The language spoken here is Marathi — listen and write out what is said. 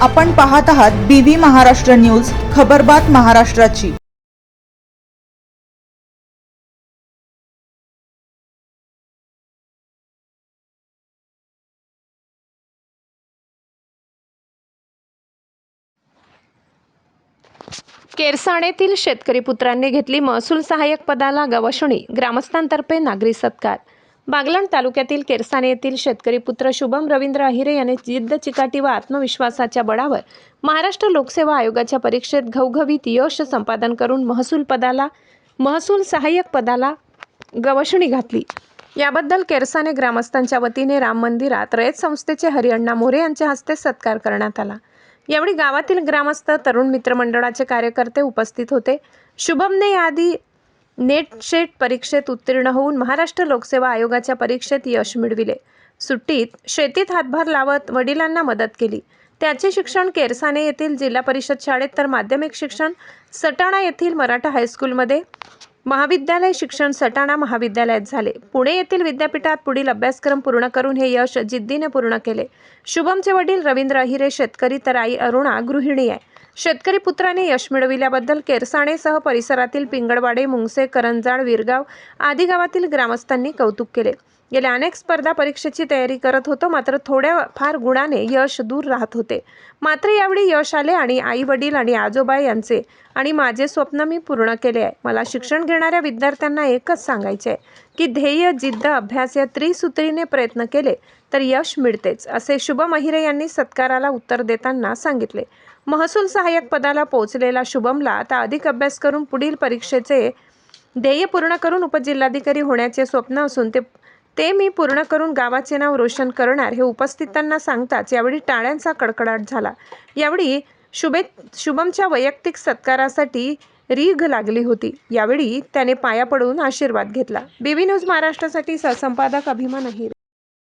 आपण पाहत आहात BV महाराष्ट्र न्यूज, खबरबात महाराष्ट्राची। केरसाणेतील शेतकरी पुत्रांनी घेतली महसूल सहाय्यक पदाला गवसणी, ग्रामस्थांतर्फे नागरी सत्कार। बागलाण तालुक्यातील केरसाणे येथील शेतकरी पुत्र शुभम रवींद्र अहिरे याने जिद्द, चिकाटी व आत्मविश्वासाच्या बळावर महाराष्ट्र लोकसेवा आयोगाच्या परीक्षेत घवघवीत यश संपादन करून महसूल सहाय्यक पदाला गवसणी घातली। याबद्दल केरसाणे ग्रामस्थांच्या वतीने राम मंदिरात रयत संस्थेचे हरिअण्णा मोरे यांच्या हस्ते सत्कार करण्यात आला। यावेळी गावातील ग्रामस्थ, तरुण मित्रमंडळाचे कार्यकर्ते उपस्थित होते। शुभमने याआधी नेट परीक्षेत उत्तीर्ण होऊन महाराष्ट्र लोकसेवा आयोगाच्या परीक्षेत यश मिळविले। सुट्टीत शेतीत हातभार लावत वडिलांना मदत केली। त्याचे शिक्षण केरसाणे येथील जिल्हा परिषद शाळेत तर माध्यमिक शिक्षण सटाणा येथील मराठा हायस्कूलमध्ये, महाविद्यालय शिक्षण सटाणा महाविद्यालयात झाले। पुणे येथील विद्यापीठात पुढील अभ्यासक्रम पूर्ण करून हे यश जिद्दीने पूर्ण केले। शुभमचे वडील रवींद्र अहिरे शेतकरी तर आई अरुणा गृहिणी आहे। शेतकरी पुत्राने यश मिळविल्याबद्दल केरसाणेसह परिसरातील पिंगळवाडे, मुंगसे, करंजाड, विरगाव आदी गावातील ग्रामस्थांनी कौतुक केले। गेल्या अनेक स्पर्धा परीक्षेची तयारी करत होतो, मात्र थोड्या फार गुणाने यश दूर राहत होते। मात्र यावेळी यश आले आणि आई वडील आणि आजोबा यांचे आणि माझे स्वप्न मी पूर्ण केले आहे। मला शिक्षण घेणाऱ्या विद्यार्थ्यांना एकच सांगायचे आहे की ध्येय, जिद्द, अभ्यास या त्रिसूत्रीने प्रयत्न केले तर यश मिळतेच, असे शुभम अहिरे यांनी सत्काराला उत्तर देताना सांगितले। महसूल सहाय्यक पदाला पोहोचलेला शुभमला आता अधिक अभ्यास करून पुढील परीक्षेचे ध्येय पूर्ण करून उपजिल्हाधिकारी होण्याचे स्वप्न असून ते मी पूर्ण करून गावाचे नाव रोशन करणार, हे उपस्थितांना सांगताच यावेळी टाळ्यांचा कडकडाट झाला। यावेळी शुभमच्या वैयक्तिक सत्कारासाठी रीघ लागली होती। यावेळी त्याने पाया पडून आशीर्वाद घेतला। BV न्यूज महाराष्ट्रासाठी सहसंपादक अभिमान अहिरे।